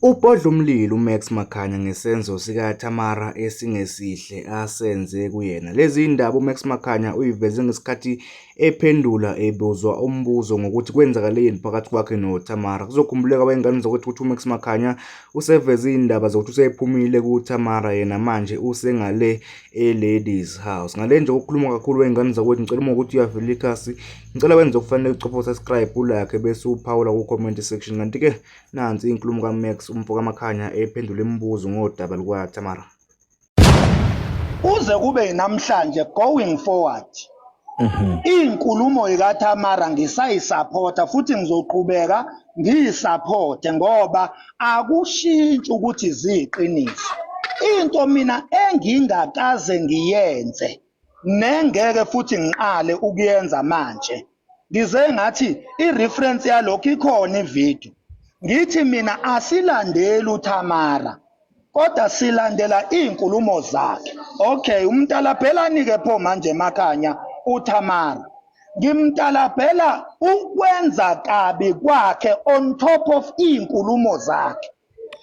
Ubhodla umlilo uMax Makhanya ngesenzo sikaTamara esingesihle asenze kuyena. Lezi indaba uMax Makhanya uyiveze ngesikhathi ephendula ebuzwa umbuzo ngokuthi kwenzakaleni phakathi kwakhe noTamara. Kuzokhumbuleka wengane zokuthi uMax Makhanya useveze indaba zokuthi usephumile kuTamara, yena manje usengale e-ladies house. Ngale nje ukukhuluma kakhulu wengane zakwethu, ngicela uma ukuthi uyavela ikhasi, ngicela wenze okufanele ucophe subscribe, ulike bese uphawula ku-comment section. Kanti-ke nansi inkulumo kaMax umfoka Makhanya ephendula imibuzo ngodaba lukaTamara. Kuze kube namhlanje going forward inkulumo ekaTamara ngisayisupporta futhi ngizoqhubeka ngiyisupporte ngoba akushintshi ukuthi ziqiniso. Into mina engingakaze ngiyenze nengeke futhi ngiqale ukuyenza manje, ngize ngathi i-reference yalokho ikhona ivideo. Ngithi mina asilandeli uTamara kodwa silandela inkulumo zakhe. Okay, umntalabhelani-ke pho manje Makhanya uTamara, ngimntalabhela ukwenza kabi kwakhe on top of inkulumo zakhe.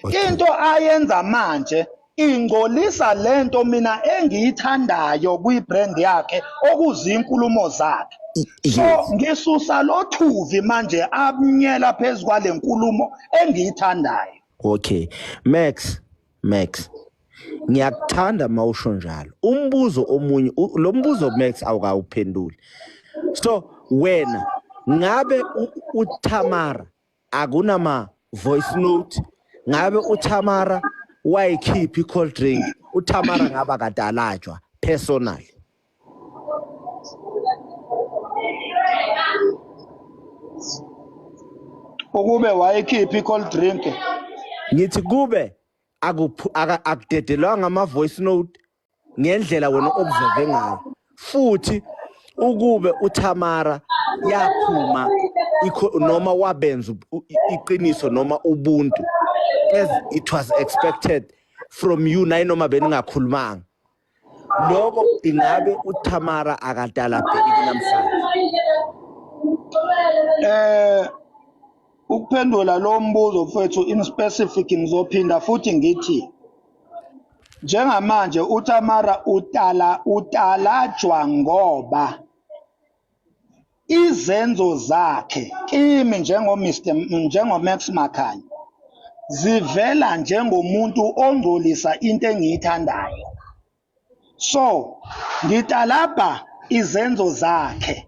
Into ayenza manje ingcolisa lento mina engiyithandayo kwi-brand yakhe okuzinkulumo zakhe. So ngisusa lo thuvi manje abnyela phezu kwale nkulumo engiyithandayo. Okay, Max, ngiyakuthanda mawusho njalo. Umbuzo omunye, lo mbuzo Max awukawuphenduli. So wena ngabe uTamara akunama voice note, ngabe uTamara wayikhipha i-cold drink, uTamara ngaba kadalajwa personally? Ukube wayikhipha i-cold drink, ngithi kube akudedelwanga ama-voice note ngendlela wena observe ngayo, futhi ukube uTamara yaphuma noma wabenza iqiniso noma ubuntu as it was expected from you nayinoma beningakhulumanga, lokho ingabe uTamara akadala bheki namhlanje? Ukuphendula lo mbuzo mfethu in specific ngizophinda futhi ngithi njengamanje uTamara utalajwa ngoba izenzo zakhe kimi njengoMax Makhanya zivela njengomuntu ongcolisa into engiyithandayo. So ngitalabha izenzo zakhe.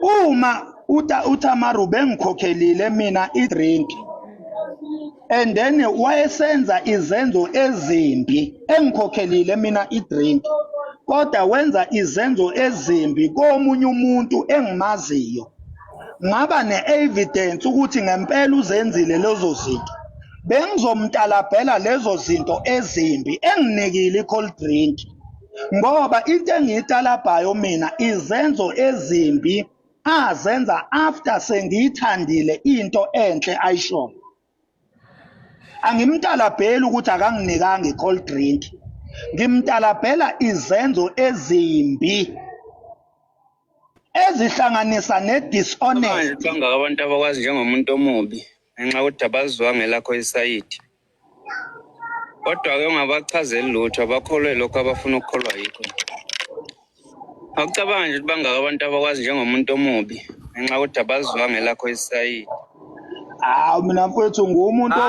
Uma uTamara ubengikhokhelile mina i-drink and then wayesenza izenzo ezimbi, engikhokhelile mina i-drink kodwa wenza izenzo ezimbi komunye umuntu engimaziyo, ngaba ne-evidence ukuthi ngempela uzenzile lezo zinto, bengizomtalabhela lezo zinto ezimbi enginikile i-cold drink, ngoba into engiyitalabhayo mina izenzo ezimbi azenza after sengiyithandile into enhle ayishoyo. Angimtalabheli ukuthi akanginikanga i-cold drink, ngimtalabhela izenzo ezimbi ezihlanganisa ne-dishonest. Bangaka abantu abakwazi njengomuntu omubi ngenxa yokuthi abazwanga elakho isayidi, kodwa-ke ungabachazeli lutho, abakholwe lokho abafuna ukukholwa yikho. Akucabanga nje ukuthi bangaka abantu abakwazi njengomuntu omubi ngenxa yokuthi abazwanga elakho isayidi. Hawu mina mfowethu ngumuntu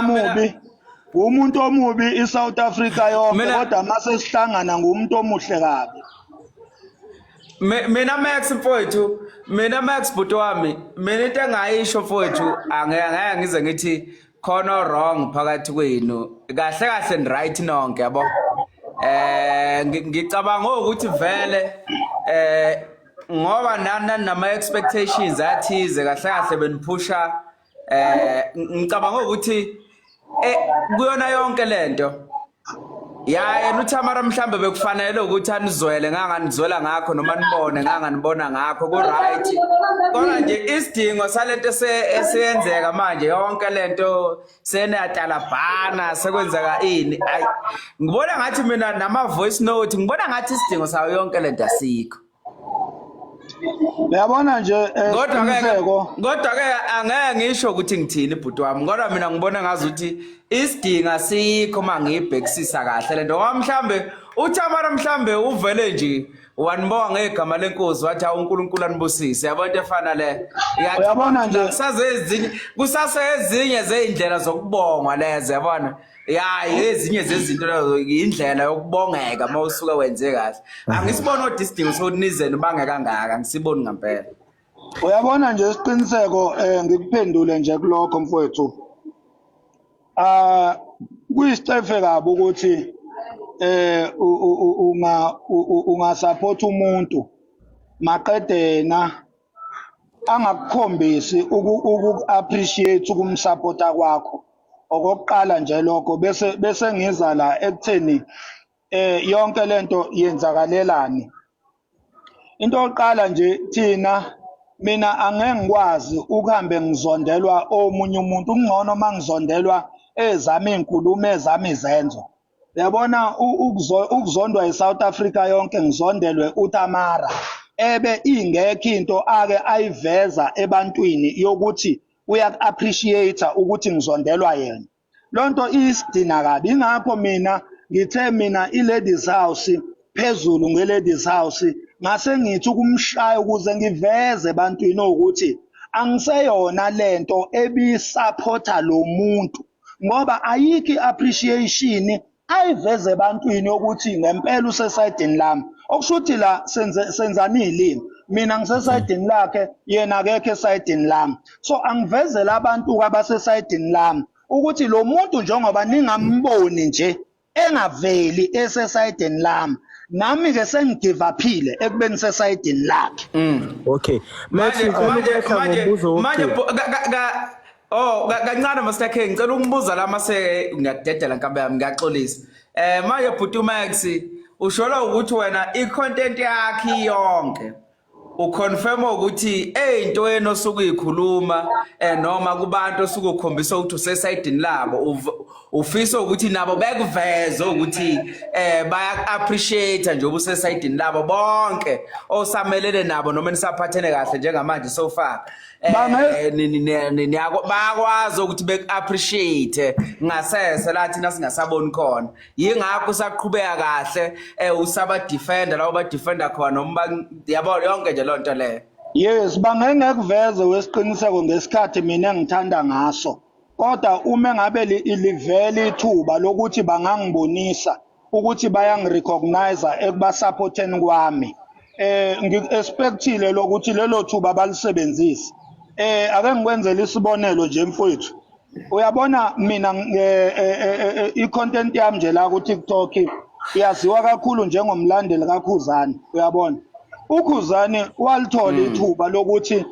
omubi i-South Africa yonke, kodwa mase sihlangana ngumuntu omuhle kabi. Mina Max mfowethu, mina Max bhuti wami, mina into engayisho mfowethu angeke ngize ngithi khona wrong phakathi kwenu, kahle kahle and right nonke yabo. Ngicabanga ukuthi vele ngoba nama expectations athize kahle kahle beniphusha, ngicabanga ukuthi kuyona yonke lento yena uTamara mhlambe bekufanele ukuthi anizwele nganganizwela ngakho noma nibone nganganibona ngakho ku right, kodwa nje isidingo salento esiyenzeka manje yonke lento senatalabhana sekwenzeka ini, ngibona ngathi mina nama voice note ngibona ngathi isidingo sayo yonke lento asikho. Uyabona nje isiqiniseko Kodwa ke angeke ngisho ukuthi ngithini ibhuti wami kodwa mina ngibona ngazuthi isidinga sikho mangibhekisisa kahle lento mhlambe uThamara mhlambe uvele nje wanibonga ngegama lenkosi wathi uNkulunkulu anibusise yabo into efana le uyabona nje kusasezinye zeindlela zokubongwa lezo yabona ezinye zezinto lezo indlela yokubongeka mawusuka wenze kahle angisibona odistingo sokunizeni bange kangaka ngisiboni ngempela uyabona nje isiqiniseko ngikuphendule nje kulokho mfowethu kuyisitefe kabi ukuthi unga-support umuntu maqedena angakukhombisi uku-appreciate ukumsupporta kwakho okokuqala nje lokho bese ngiza la ekutheni yonke lento yenzakalelani into yokuqala nje mina angeke ngikwazi ukuhambe ngizondelwa omunye umuntu kungcono mangizondelwa ezami inkulumo ezami izenzo uyabona ukuzondwa eSouth Africa yonke ngizondelwe uTamara ebe ingekho into ake ayiveza ebantwini yokuthi uyak-appreciate ukuthi ngizondelwa yena lonto isidina kabi ingakho mina ngithe mina i-ladies house phezulu nge-ladies house ngase ngithi ukumshaya ukuze ngiveze ebantwini ukuthi angiseyona lento ebisupporta lo muntu ngoba ayikho i-appreciation ayiveze ebantwini ukuthi ngempela usesayidini lami okusho ukuthi la senzani ilimi mina ngisesayidini lakhe yena akekho esayidini lami so angivezela abantu abasesayidini lami ukuthi lo muntu njengoba ningamboni nje engaveli esesayidini lami nami ke sengigive uphile ekubeni sesayidini lakhe Okay manje kancane Mr. ngicela ukungibuza la mase ngiyadedela nkambe yami ngiyaxolisa manje bhuti uMax ushola ukuthi wena icontent yakhe yonke uconfirm ukuthi eyintweni osukuyikhuluma noma kubantu osukukhombisa ukuthi usesayidini labo ufisa ukuthi nabo bekuveze ukuthi baya appreciate nje ubusesayidini labo bonke osamelele nabo noma nisaphathene kahle njengamanje so far bayakwazi ukuthi bek-appreciate ngasese lathi nasingasaboni khona yingakho usaqhubeka kahle usaba-defender labo ba-defender khona noma yabona yonke nje loo nto leyo yes bangengekuveze wesiqiniseko ngesikhathi mina engithanda ngaso kodwa uma ngabe livele ithuba lokuthi bangangibonisa ukuthi bayangirecognize ekubasupporteni kwami ngi-expectile lokuthi lelo thuba balisebenzise ake ngikwenzele isibonelo nje mfowethu uyabona mina i-content yami nje la ku TikTok iyaziwa kakhulu njengomlandeli kaKhuzani uyabona uKhuzani walithola ithuba lokuthi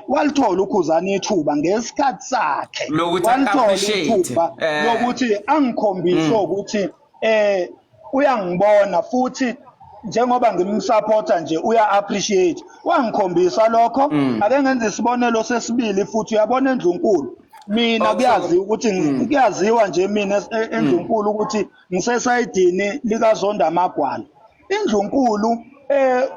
walithola uKhuzani ithuba ngesikhathi sakhe walithola ithuba lokuthi angikhombise ukuthi uyangibona futhi njengoba ngimsupporta nje uya-appreciate wangikhombisa lokho ake ngenze isibonelo sesibili futhi uyabona eNdlunkulu mina kuyaziwa nje mina eNdlunkulu ukuthi ngisesayidini likazonda amagwala iNdlunkulu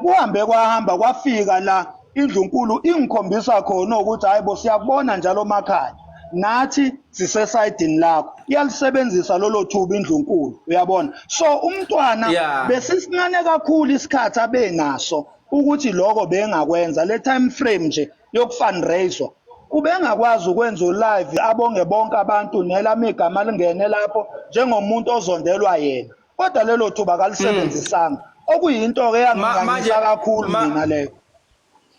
kuhambe kwahamba kwafika la iNdlunkulu ingikhombisa khona ukuthi hayibo siyakubona njalo makhaya nathi sisesayidini lakho iyalisebenzisa lolo thuba iNdlunkulu uyabona so umntwana besisincane kakhulu isikhathi abenaso ukuthi lokho bengakwenza le time frame nje yokufundraise ubengakwazi ukwenza live abonge bonke abantu nelami igama lingene lapho njengomuntu ozondelwa yena kodwa lelo thuba kalisebenzisanga okuyinto ke yanginganyisa kakhulu mina leyo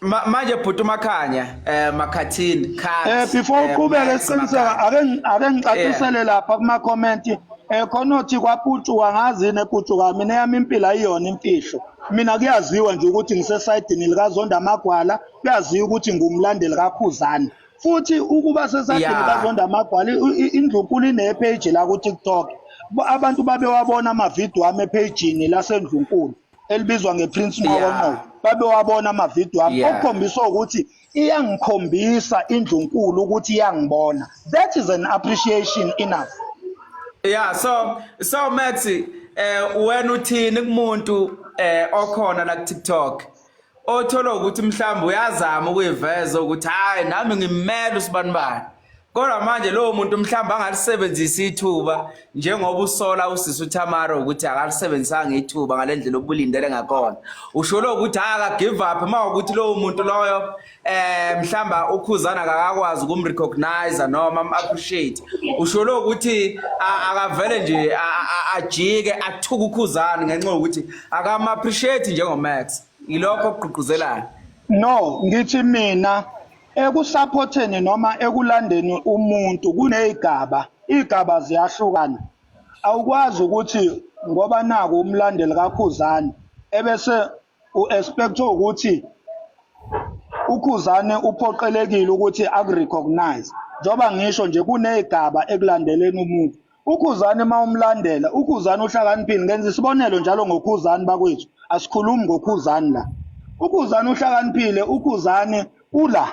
manje bhuti uMakhanya Makhathini before uqhubeke siqiniseka ake ngicacisele lapha kuma comment khona uthi kwaputshuka ngazini eputshuka mina yami impilo ayiyona imfihlo mina kuyaziwa nje ukuthi ngisesayidini likazonda amagwala kuyaziwa ukuthi ngumlandeli kaKhuzani futhi ukuba sesayidini likazonda amagwala iNdlunkulu ine-page la ku TikTok abantu babe wabona amavidiyo ami ephejini laseNdlunkulu elibizwa ngePrince Nqobo babe wabona amavidiyo ami okukhombisa ukuthi iyangikhombisa iNdlunkulu ukuthi iyangibona that is an appreciation enough so Max wena uthini kumuntu okhona la ku TikTok othola ukuthi mhlawumbe uyazama ukuyiveza ukuthi hayi nami ngimele usibanibani. Kodwa manje lowo muntu mhlawumbe angalisebenzisa ithuba njengoba usola usisi uTamara ukuthi akalisebenzisanga ithuba ngalendlela obulindele ngakhona. Usho lo ukuthi aka give up mawukuthi lowo muntu loyo mhlawumbe ukhuzana akakwazi ukumrecognize noma appreciate. Usho lo ukuthi akavele nje ajike athuka ukhuzana ngenxa ukuthi akama appreciate njengoMax. Ilokho okugqugquzelayo. No, ngithi mina ekusupporteni noma ekulandeni umuntu kunezigaba, igaba ziyahlukana. Awukwazi ukuthi ngoba naku umlandeli kaKhuzani ebese uexpect ukuthi uKhuzani uphoqelekile ukuthi akurecognize. Njoba ngisho nje kunezigaba ekulandeleni umuntu. uKhuzani mawumlandela, uKhuzani uhlakaniphile. Ngenza isibonelo njalo ngoKhuzani bakwethu. Asikhulumi ngoKhuzani la. uKhuzani uhlakaniphile, uKhuzani ula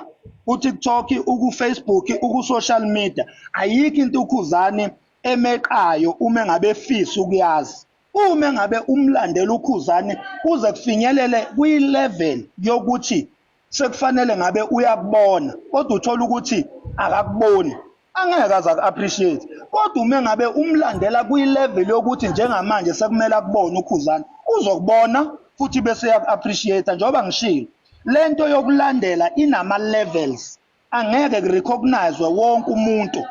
uTikTok, uku-Facebook, uku-social media. Ayikho into uKhuzani emeqayo uma ngabe efisa ukuyazi. Uma ngabe umlandela uKhuzani uze kufinyelele kwi-level yokuthi sekufanele ngabe uyakubona, kodwa uthola ukuthi akakuboni, angeke aze aku-appreciate. Kodwa uma ngabe umlandela kwi-level yokuthi njengamanje sekumele akubone uKhuzani, uzokubona futhi bese yaku-appreciate. Njengoba ngishilo, lento yokulandela inama-levels, angeke kurecognize wonke umuntu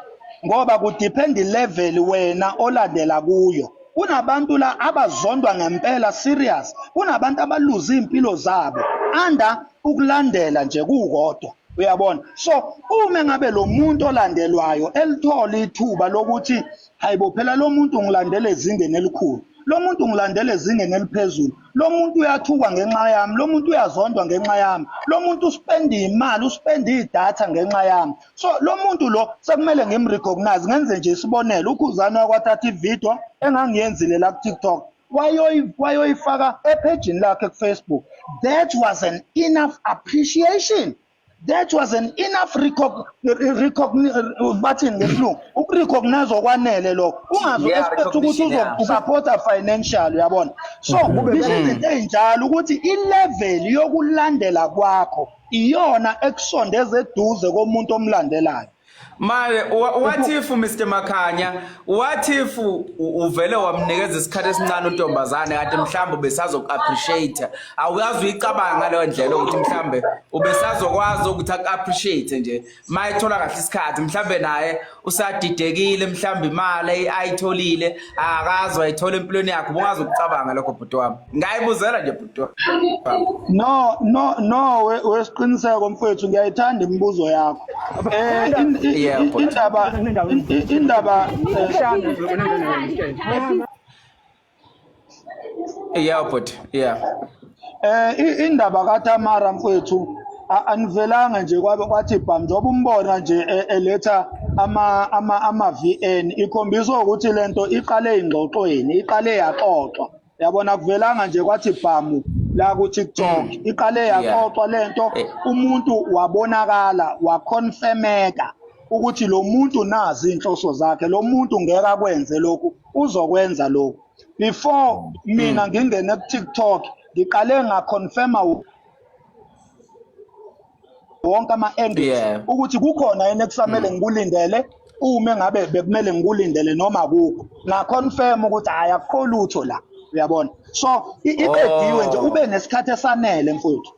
ngoba kudepend level wena olandela kuyo. Kunabantu la abazondwa ngempela serious, kunabantu abaluza impilo zabo anda ukulandela nje kukodwa, uyabona. So uma ngabe lo muntu olandelwayo elithola ithuba lokuthi hayibo phela lo muntu ngilandele ezingeni elikhulu, lo muntu ngilandele ezingeni eliphezulu, lo muntu uyathukwa ngenxa yami, lo muntu uyazondwa ngenxa yami, lo muntu uspenda imali, uspenda idatha ngenxa yami. So lo muntu lo sekumele ngimrecognize. Ngenze nje isibonelo, uKhuzani wakwathatha ivideo engangiyenzile la ku-TikTok wayoyifaka epagini lakhe ku-Facebook. That was an enough appreciation. That was an enough button ngesilungu ukurecognize okwanele lokho. Ungaze expect ukuthi uzosupporta financial, uyabona. So izinto ezinjalo ukuthi i-level yokulandela kwakho iyona ekusondeza eduze komuntu omlandelayo. Manje what if Mr Makhanya, what if uvele wamnikeza isikhathi esincane untombazane kade mhlawumbe besazoku-appreciate, awuyazi uyicabanga ngaleyo ndlela ukuthi mhlawumbe ubesazokwazi ukuthi aku-appreciate nje mayithola kahle isikhathi, mhlawumbe naye usadidekile, mhlawumbe imali ayitholile akazi wayithola empilweni yakhe, ubungazi ukucabanga lokho bhuti wami. Ngayibuzela nje bhuti wami. No wesiqiniseko mfowethu, ngiyayithanda imibuzo yakho. Indaba yeah but yeah indaba kaTamara mfowethu anivelanga nje kwathi bam njengoba umbona nje eletha ama VN, ikhombisa ukuthi lento iqale ingxoxweni, iqale yaxoxwa, yabona. Kuvelanga nje kwathi bhamu la ku TikTok, iqale yaxoxwa lento, umuntu wabonakala, waconfirmeka ukuthi lo muntu nazi inhloso zakhe, lo muntu ngeke akwenze lokhu, uzokwenza lokhu. Before mina ngingene ku TikTok ngiqale ngaconfirma wonke ama-angles ukuthi kukhona yini ekusamele ngikulindele, uma ngabe bekumele ngikulindele noma kukho, ngaconfirm ukuthi hayi akukho lutho la, uyabona. So iqediwe nje, ube nesikhathi esanele mfowethu,